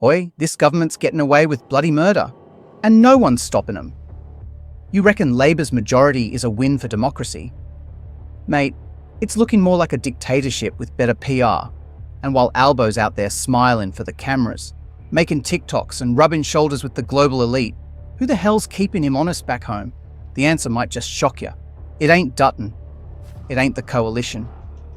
Oi, this government's getting away with bloody murder, and no one's stopping them. You reckon Labor's majority is a win for democracy? Mate, it's looking more like a dictatorship with better PR, and while Albo's out there smiling for the cameras, making TikToks and rubbing shoulders with the global elite, who the hell's keeping him honest back home? The answer might just shock you. It ain't Dutton. It ain't the coalition.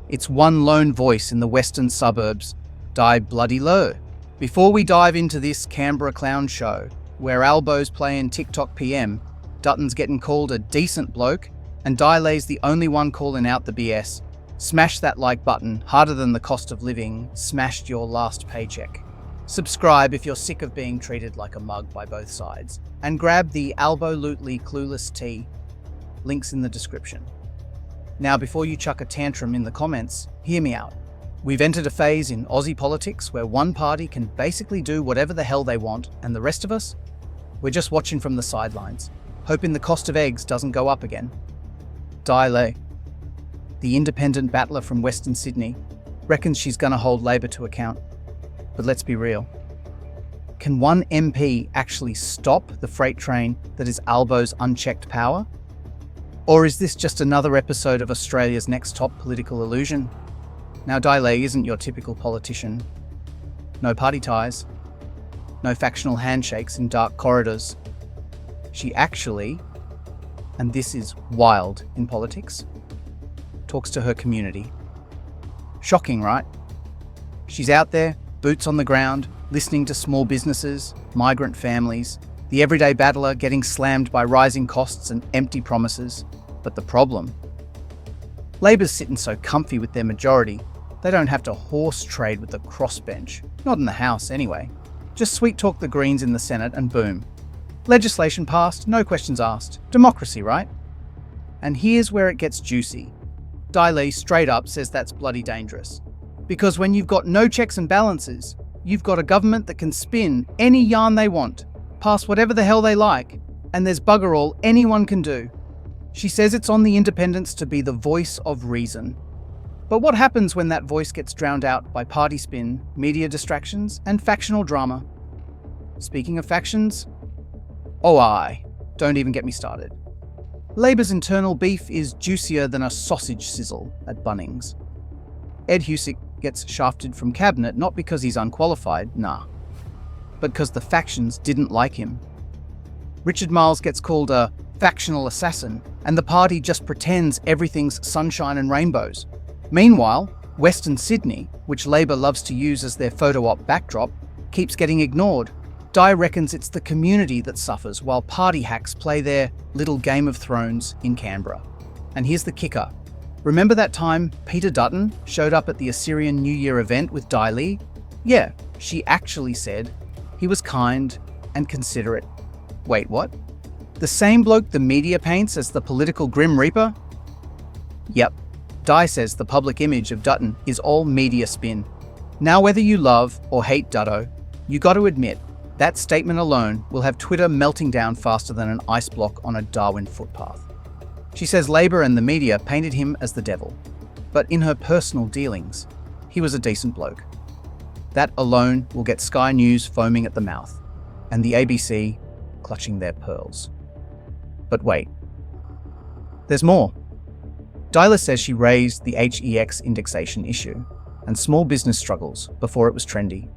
It's one lone voice in the western suburbs. Die bloody low. Before we dive into this Canberra clown show, where Albo's playing TikTok PM, Dutton's getting called a decent bloke, and Dilay's the only one calling out the BS, smash that like button harder than the cost of living smashed your last paycheck. Subscribe if you're sick of being treated like a mug by both sides, and grab the Albo-lutely clueless tea. Links in the description. Now, before you chuck a tantrum in the comments, hear me out. We've entered a phase in Aussie politics where one party can basically do whatever the hell they want, and the rest of us, we're just watching from the sidelines, hoping the cost of eggs doesn't go up again. Dilay, the independent battler from Western Sydney, reckons she's going to hold Labor to account. But let's be real. Can one MP actually stop the freight train that is Albo's unchecked power? Or is this just another episode of Australia's next top political illusion? Now, Dilay isn't your typical politician. No party ties. No factional handshakes in dark corridors. She actually, and this is wild in politics, talks to her community. Shocking, right? She's out there, boots on the ground, listening to small businesses, migrant families, the everyday battler getting slammed by rising costs and empty promises. But the problem? Labor's sitting so comfy with their majority, they don't have to horse trade with the crossbench. Not in the House, anyway. Just sweet talk the Greens in the Senate and boom. Legislation passed, no questions asked. Democracy, right? And here's where it gets juicy. Dilay straight up says that's bloody dangerous. Because when you've got no checks and balances, you've got a government that can spin any yarn they want, pass whatever the hell they like, and there's bugger all anyone can do. She says it's on the independents to be the voice of reason. But what happens when that voice gets drowned out by party spin, media distractions, and factional drama? Speaking of factions, don't even get me started. Labor's internal beef is juicier than a sausage sizzle at Bunnings. Ed Husick gets shafted from cabinet not because he's unqualified, but because the factions didn't like him. Richard Marles gets called a factional assassin, and the party just pretends everything's sunshine and rainbows. Meanwhile, Western Sydney, which Labor loves to use as their photo op backdrop, keeps getting ignored. Di reckons it's the community that suffers while party hacks play their little Game of Thrones in Canberra. And here's the kicker. Remember that time Peter Dutton showed up at the Assyrian New Year event with Dilay? Yeah, she actually said he was kind and considerate. Wait, what? The same bloke the media paints as the political Grim Reaper? Yep. Di says the public image of Dutton is all media spin. Now, whether you love or hate Dutto, you got to admit, that statement alone will have Twitter melting down faster than an ice block on a Darwin footpath. She says Labor and the media painted him as the devil, but in her personal dealings, he was a decent bloke. That alone will get Sky News foaming at the mouth, and the ABC clutching their pearls. But wait, there's more. Dilay says she raised the HEX indexation issue and small business struggles before it was trendy.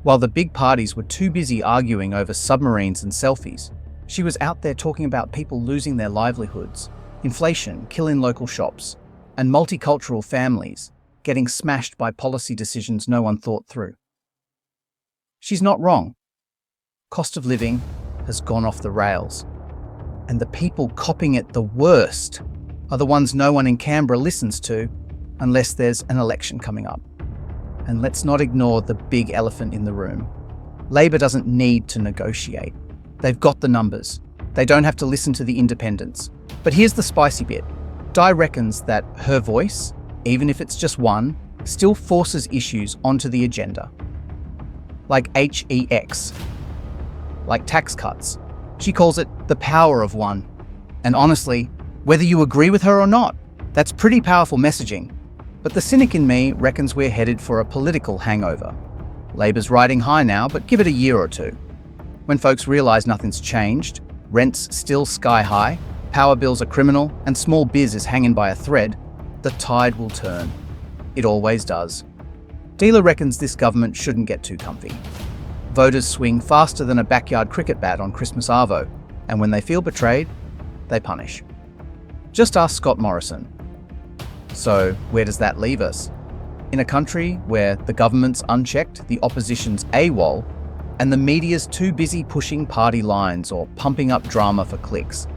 While the big parties were too busy arguing over submarines and selfies, she was out there talking about people losing their livelihoods, inflation killing local shops, and multicultural families getting smashed by policy decisions no one thought through. She's not wrong. Cost of living has gone off the rails, and the people copping it the worst are the ones no one in Canberra listens to unless there's an election coming up. And let's not ignore the big elephant in the room. Labor doesn't need to negotiate. They've got the numbers. They don't have to listen to the independents. But here's the spicy bit. Di reckons that her voice, even if it's just one, still forces issues onto the agenda. Like HEX. Like tax cuts. She calls it the power of one. And honestly, whether you agree with her or not, that's pretty powerful messaging. But the cynic in me reckons we're headed for a political hangover. Labor's riding high now, but give it a year or two. When folks realise nothing's changed, rent's still sky high, power bills are criminal, and small biz is hanging by a thread, the tide will turn. It always does. Dealer reckons this government shouldn't get too comfy. Voters swing faster than a backyard cricket bat on Christmas Arvo, and when they feel betrayed, they punish. Just ask Scott Morrison. So, where does that leave us? In a country where the government's unchecked, the opposition's AWOL, and the media's too busy pushing party lines or pumping up drama for clicks.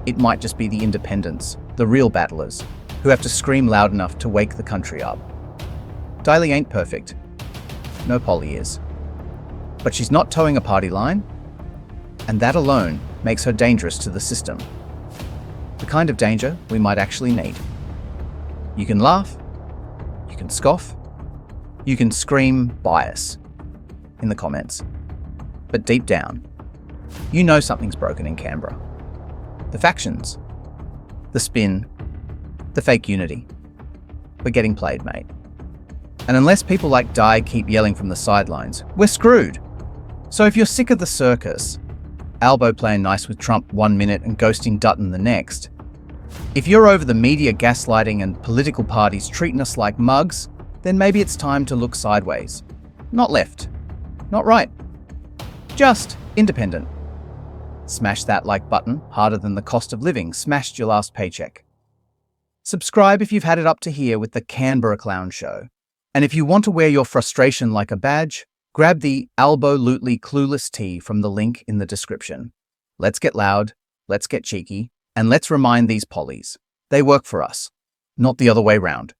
It might just be the independents, the real battlers, who have to scream loud enough to wake the country up. Daly ain't perfect. No Polly is. But she's not towing a party line, and that alone makes her dangerous to the system. The kind of danger we might actually need. You can laugh, you can scoff, you can scream bias in the comments. But deep down, you know something's broken in Canberra. The factions, the spin, the fake unity. We're getting played, mate. And unless people like Di keep yelling from the sidelines, we're screwed. So if you're sick of the circus, Albo playing nice with Trump 1 minute and ghosting Dutton the next, if you're over the media gaslighting and political parties treating us like mugs, then maybe it's time to look sideways. Not left, not right, just independent. Smash that like button harder than the cost of living smashed your last paycheck. Subscribe if you've had it up to here with the Canberra Clown Show. And if you want to wear your frustration like a badge, grab the Albo-lutely clueless tee from the link in the description. Let's get loud, let's get cheeky, and let's remind these pollies. They work for us, not the other way round.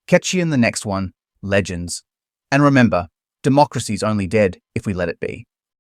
Catch you in the next one, legends. And remember, democracy's only dead if we let it be.